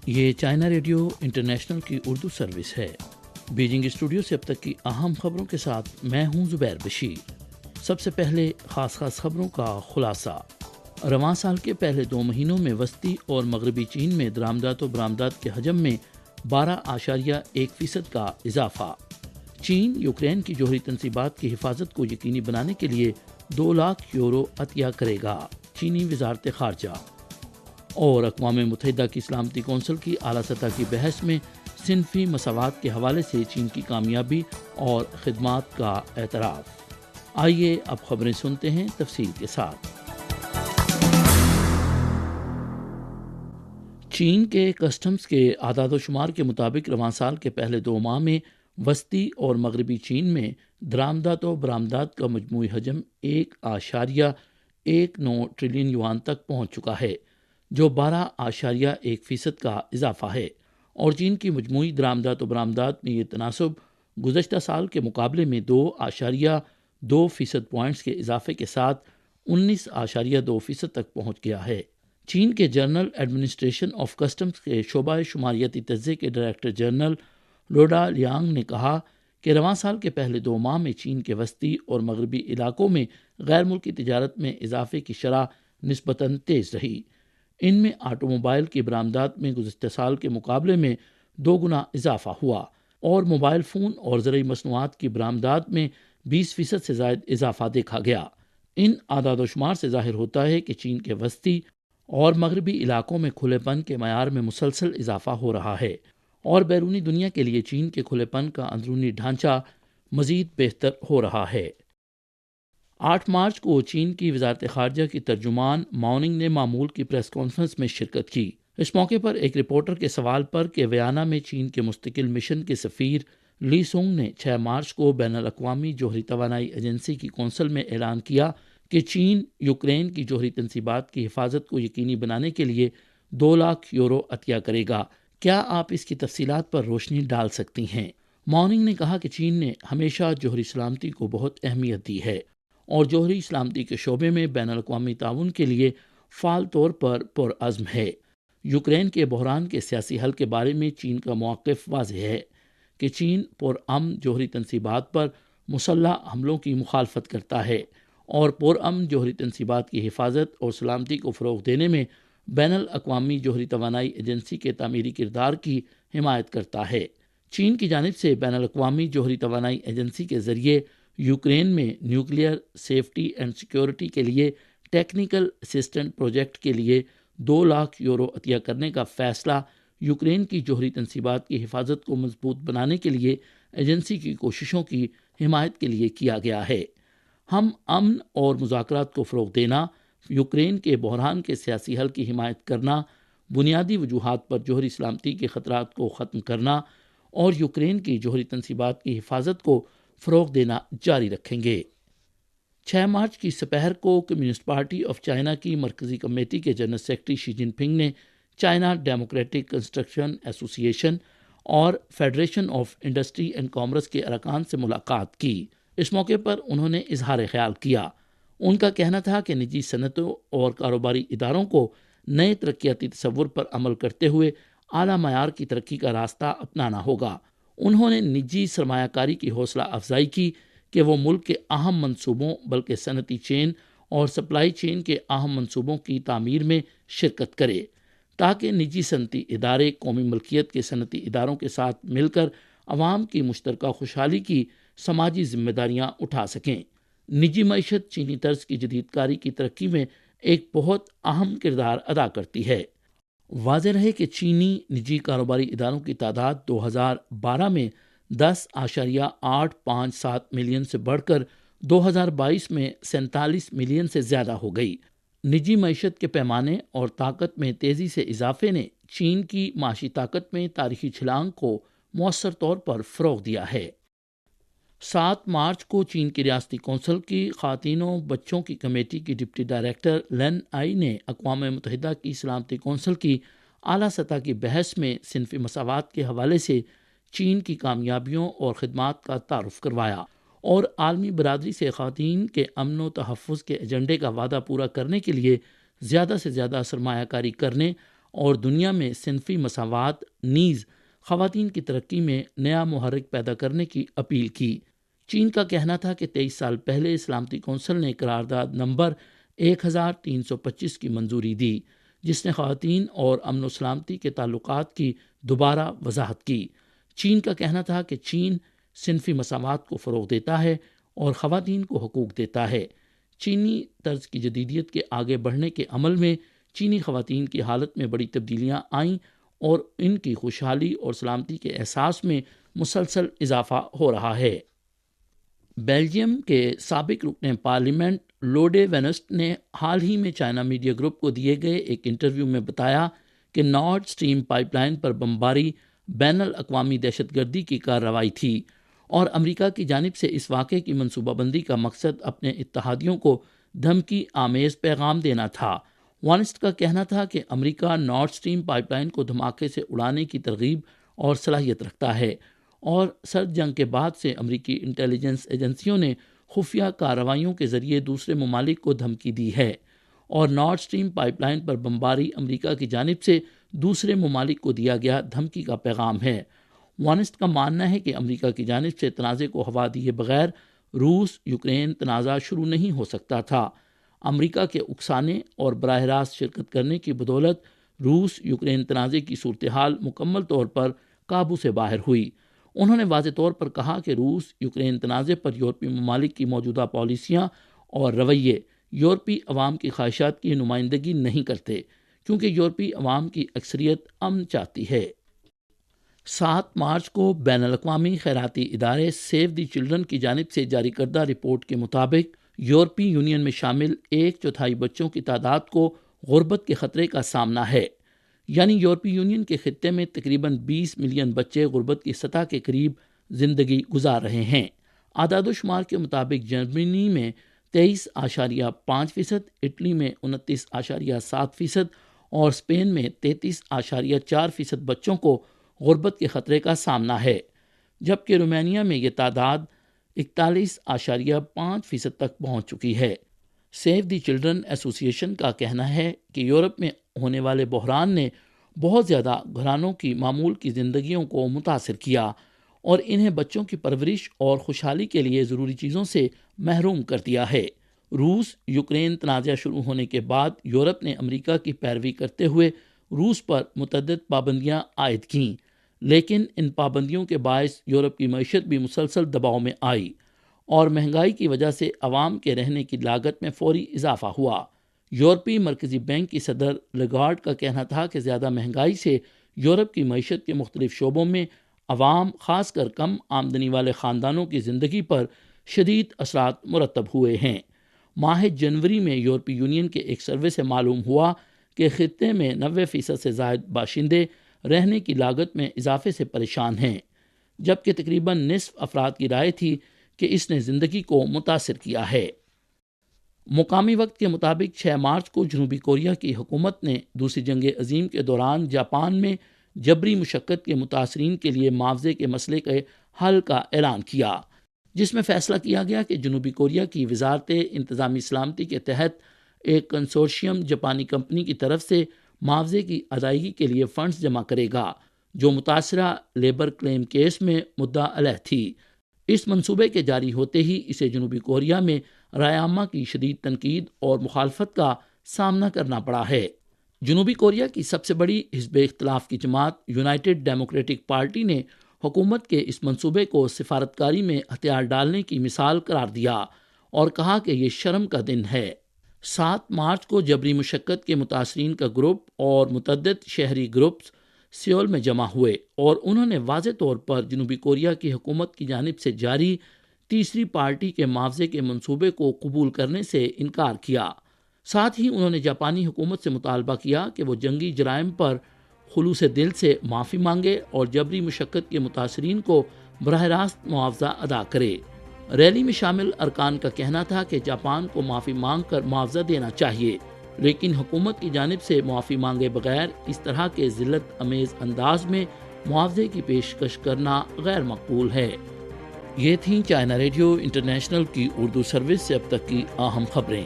یہ China radio international کی Urdu service ہے۔ بیجنگ اسٹوڈیو سے اب تک کی اہم خبروں کے ساتھ میں ہوں زبیر بشیر۔ سب سے پہلے خاص خبروں کا خلاصہ۔ رواں سال کے پہلے 2 مہینوں میں وسطی اور مغربی چین میں درآمدات و برآمدات کے حجم میں 12.1% کا اضافہ۔ چین یوکرین کی جوہری تنصیبات کی حفاظت کو یقینی بنانے کے لیے 2 لاکھ یورو عطیہ کرے گا، چینی وزارت خارجہ۔ اور اقوام متحدہ کی سلامتی کونسل کی اعلیٰ سطح کی بحث میں صنفی مساوات کے حوالے سے چین کی کامیابی اور خدمات کا اعتراف۔ آئیے اب خبریں سنتے ہیں تفصیل کے ساتھ۔ چین کے کسٹمز کے اعداد و شمار کے مطابق رواں سال کے پہلے 2 ماہ میں وسطی اور مغربی چین میں درآمدات و برآمدات کا مجموعی حجم 1.19 ٹریلین یوان تک پہنچ چکا ہے، جو 12.1% کا اضافہ ہے، اور چین کی مجموعی درآمدات و برآمدات میں یہ تناسب گزشتہ سال کے مقابلے میں 2.2% پوائنٹس کے اضافے کے ساتھ 19.2% تک پہنچ گیا ہے۔ چین کے جنرل ایڈمنسٹریشن آف کسٹمز کے شعبہ شماریاتی تجزیے کے ڈائریکٹر جنرل لوڈا لیانگ نے کہا کہ رواں سال کے پہلے 2 ماہ میں چین کے وسطی اور مغربی علاقوں میں غیر ملکی تجارت میں اضافے کی شرح نسبتاً تیز رہی۔ ان میں آٹو موبائل کی برآمدات میں گزشتہ سال کے مقابلے میں 2 گنا اضافہ ہوا، اور موبائل فون اور زرعی مصنوعات کی برآمدات میں 20% سے زائد اضافہ دیکھا گیا۔ ان اعداد و شمار سے ظاہر ہوتا ہے کہ چین کے وسطی اور مغربی علاقوں میں کھلے پن کے معیار میں مسلسل اضافہ ہو رہا ہے، اور بیرونی دنیا کے لیے چین کے کھلے پن کا اندرونی ڈھانچہ مزید بہتر ہو رہا ہے۔ 8 مارچ کو چین کی وزارت خارجہ کی ترجمان ماؤننگ نے معمول کی پریس کانفرنس میں شرکت کی۔ اس موقع پر ایک رپورٹر کے سوال پر کہ ویانا میں چین کے مستقل مشن کے سفیر لی سونگ نے 6 مارچ کو بین الاقوامی جوہری توانائی ایجنسی کی کونسل میں اعلان کیا کہ چین یوکرین کی جوہری تنصیبات کی حفاظت کو یقینی بنانے کے لیے 2 لاکھ یورو عطیہ کرے گا، کیا آپ اس کی تفصیلات پر روشنی ڈال سکتی ہیں؟ ماؤننگ نے کہا کہ چین نے ہمیشہ جوہری سلامتی کو بہت اہمیت دی ہے اور جوہری سلامتی کے شعبے میں بین الاقوامی تعاون کے لیے فعال طور پر پرعزم ہے۔ یوکرین کے بحران کے سیاسی حل کے بارے میں چین کا موقف واضح ہے کہ چین پرامن جوہری تنصیبات پر مسلح حملوں کی مخالفت کرتا ہے اور پرامن جوہری تنصیبات کی حفاظت اور سلامتی کو فروغ دینے میں بین الاقوامی جوہری توانائی ایجنسی کے تعمیری کردار کی حمایت کرتا ہے۔ چین کی جانب سے بین الاقوامی جوہری توانائی ایجنسی کے ذریعے یوکرین میں نیوکلیئر سیفٹی اینڈ سیکیورٹی کے لیے ٹیکنیکل اسسٹنٹ پروجیکٹ کے لیے 2 لاکھ یورو عطیہ کرنے کا فیصلہ یوکرین کی جوہری تنصیبات کی حفاظت کو مضبوط بنانے کے لیے ایجنسی کی کوششوں کی حمایت کے لیے کیا گیا ہے۔ ہم امن اور مذاکرات کو فروغ دینا، یوکرین کے بحران کے سیاسی حل کی حمایت کرنا، بنیادی وجوہات پر جوہری سلامتی کے خطرات کو ختم کرنا اور یوکرین کی جوہری تنصیبات کی حفاظت کو فروغ دینا جاری رکھیں گے۔ 6 مارچ کی سپہر کو کمیونسٹ پارٹی آف چائنا کی مرکزی کمیٹی کے جنرل سیکرٹری شی جن پنگ نے چائنا ڈیموکریٹک کنسٹرکشن ایسوسی ایشن اور federation of industry and commerce کے ارکان سے ملاقات کی۔ اس موقع پر انہوں نے اظہار خیال کیا۔ ان کا کہنا تھا کہ نجی صنعتوں اور کاروباری اداروں کو نئے ترقیاتی تصور پر عمل کرتے ہوئے اعلیٰ معیار کی ترقی کا راستہ اپنانا ہوگا۔ انہوں نے نجی سرمایہ کاری کی حوصلہ افزائی کی کہ وہ ملک کے اہم منصوبوں بلکہ صنعتی چین اور سپلائی چین کے اہم منصوبوں کی تعمیر میں شرکت کرے، تاکہ نجی صنعتی ادارے قومی ملکیت کے صنعتی اداروں کے ساتھ مل کر عوام کی مشترکہ خوشحالی کی سماجی ذمہ داریاں اٹھا سکیں۔ نجی معیشت چینی طرز کی جدید کاری کی ترقی میں ایک بہت اہم کردار ادا کرتی ہے۔ واضح رہے کہ چینی نجی کاروباری اداروں کی تعداد 2012 میں 10.857 ملین سے بڑھ کر 2022 میں 47 ملین سے زیادہ ہو گئی۔ نجی معیشت کے پیمانے اور طاقت میں تیزی سے اضافے نے چین کی معاشی طاقت میں تاریخی چھلانگ کو مؤثر طور پر فروغ دیا ہے۔ 7 مارچ کو چین کی ریاستی کونسل کی خواتین و بچوں کی کمیٹی کی ڈپٹی ڈائریکٹر لین آئی نے اقوام متحدہ کی سلامتی کونسل کی اعلیٰ سطح کی بحث میں صنفی مساوات کے حوالے سے چین کی کامیابیوں اور خدمات کا تعارف کروایا اور عالمی برادری سے خواتین کے امن و تحفظ کے ایجنڈے کا وعدہ پورا کرنے کے لیے زیادہ سے زیادہ سرمایہ کاری کرنے اور دنیا میں صنفی مساوات نیز خواتین کی ترقی میں نیا محرک پیدا کرنے کی اپیل کی۔ چین کا کہنا تھا کہ 23 سال پہلے سلامتی کونسل نے قرارداد نمبر 1325 کی منظوری دی، جس نے خواتین اور امن و سلامتی کے تعلقات کی دوبارہ وضاحت کی۔ چین کا کہنا تھا کہ چین صنفی مساوات کو فروغ دیتا ہے اور خواتین کو حقوق دیتا ہے۔ چینی طرز کی جدیدیت کے آگے بڑھنے کے عمل میں چینی خواتین کی حالت میں بڑی تبدیلیاں آئیں اور ان کی خوشحالی اور سلامتی کے احساس میں مسلسل اضافہ ہو رہا ہے۔ بیلجیم کے سابق رکن پارلیمنٹ لوڈے وینسٹ نے حال ہی میں چائنا میڈیا گروپ کو دیے گئے ایک انٹرویو میں بتایا کہ نارڈ سٹریم پائپ لائن پر بمباری بین الاقوامی دہشت گردی کی کارروائی تھی اور امریکہ کی جانب سے اس واقعے کی منصوبہ بندی کا مقصد اپنے اتحادیوں کو دھمکی آمیز پیغام دینا تھا۔ وانسٹ کا کہنا تھا کہ امریکہ نارڈ سٹریم پائپ لائن کو دھماکے سے اڑانے کی ترغیب اور صلاحیت رکھتا ہے، اور سرد جنگ کے بعد سے امریکی انٹیلیجنس ایجنسیوں نے خفیہ کارروائیوں کے ذریعے دوسرے ممالک کو دھمکی دی ہے، اور نارڈ سٹریم پائپ لائن پر بمباری امریکہ کی جانب سے دوسرے ممالک کو دیا گیا دھمکی کا پیغام ہے۔ وانسٹ کا ماننا ہے کہ امریکہ کی جانب سے تنازع کو ہوا دیے بغیر روس یوکرین تنازع شروع نہیں ہو سکتا تھا۔ امریکہ کے اکسانے اور براہ راست شرکت کرنے کی بدولت روس یوکرین تنازع کی صورتحال مکمل طور پر قابو سے باہر ہوئی۔ انہوں نے واضح طور پر کہا کہ روس یوکرین تنازع پر یورپی ممالک کی موجودہ پالیسیاں اور رویے یورپی عوام کی خواہشات کی نمائندگی نہیں کرتے، کیونکہ یورپی عوام کی اکثریت امن چاہتی ہے۔ 7 مارچ کو بین الاقوامی خیراتی ادارے سیو دی چلڈرن کی جانب سے جاری کردہ رپورٹ کے مطابق یورپی یونین میں شامل 1/4 بچوں کی تعداد کو غربت کے خطرے کا سامنا ہے، یعنی یورپی یونین کے خطے میں تقریباً 20 ملین بچے غربت کی سطح کے قریب زندگی گزار رہے ہیں۔ اعداد و شمار کے مطابق جرمنی میں 23.5%، اٹلی میں 29.7% اور اسپین میں 33.4% بچوں کو غربت کے خطرے کا سامنا ہے، جبکہ رومانیہ میں یہ تعداد 41.5% تک پہنچ چکی ہے۔ سیو دی چلڈرن ایسوسی ایشن کا کہنا ہے کہ یورپ میں ہونے والے بحران نے بہت زیادہ گھرانوں کی معمول کی زندگیوں کو متاثر کیا اور انہیں بچوں کی پرورش اور خوشحالی کے لیے ضروری چیزوں سے محروم کر دیا ہے۔ روس یوکرین تنازع شروع ہونے کے بعد یورپ نے امریکہ کی پیروی کرتے ہوئے روس پر متعدد پابندیاں عائد کیں، لیکن ان پابندیوں کے باعث یورپ کی معیشت بھی مسلسل دباؤ میں آئی اور مہنگائی کی وجہ سے عوام کے رہنے کی لاگت میں فوری اضافہ ہوا۔ یورپی مرکزی بینک کی صدر لگارڈ کا کہنا تھا کہ زیادہ مہنگائی سے یورپ کی معیشت کے مختلف شعبوں میں عوام، خاص کر کم آمدنی والے خاندانوں کی زندگی پر شدید اثرات مرتب ہوئے ہیں۔ ماہ جنوری میں یورپی یونین کے ایک سروے سے معلوم ہوا کہ خطے میں 90% سے زائد باشندے رہنے کی لاگت میں اضافے سے پریشان ہیں، جبکہ تقریباً نصف افراد کی رائے تھی کہ اس نے زندگی کو متاثر کیا ہے۔ مقامی وقت کے مطابق 6 مارچ کو جنوبی کوریا کی حکومت نے دوسری جنگ عظیم کے دوران جاپان میں جبری مشقت کے متاثرین کے لیے معاوضے کے مسئلے کے حل کا اعلان کیا، جس میں فیصلہ کیا گیا کہ جنوبی کوریا کی وزارت انتظامی سلامتی کے تحت ایک کنسورشیم جاپانی کمپنی کی طرف سے معاوضے کی ادائیگی کے لیے فنڈز جمع کرے گا، جو متاثرہ لیبر کلیم کیس میں مدعا علیہ تھی۔ اس منصوبے کے جاری ہوتے ہی اسے جنوبی کوریا میں رائے عامہ کی شدید تنقید اور مخالفت کا سامنا کرنا پڑا ہے۔ جنوبی کوریا کی سب سے بڑی حزب اختلاف کی جماعت یونائٹڈ ڈیموکریٹک پارٹی نے حکومت کے اس منصوبے کو سفارتکاری میں ہتھیار ڈالنے کی مثال قرار دیا اور کہا کہ یہ شرم کا دن ہے۔ 7 مارچ کو جبری مشقت کے متاثرین کا گروپ اور متعدد شہری گروپس سیول میں جمع ہوئے اور انہوں نے واضح طور پر جنوبی کوریا کی حکومت کی جانب سے جاری تیسری پارٹی کے معاوضے کے منصوبے کو قبول کرنے سے انکار کیا۔ ساتھ ہی انہوں نے جاپانی حکومت سے مطالبہ کیا کہ وہ جنگی جرائم پر خلوص دل سے معافی مانگے اور جبری مشقت کے متاثرین کو براہ راست معاوضہ ادا کرے۔ ریلی میں شامل ارکان کا کہنا تھا کہ جاپان کو معافی مانگ کر معاوضہ دینا چاہیے، لیکن حکومت کی جانب سے معافی مانگے بغیر اس طرح کے ذلت امیز انداز میں معاوضے کی پیشکش کرنا غیر مقبول ہے۔ یہ تھیں چائنا ریڈیو انٹرنیشنل کی اردو سروس سے اب تک کی اہم خبریں۔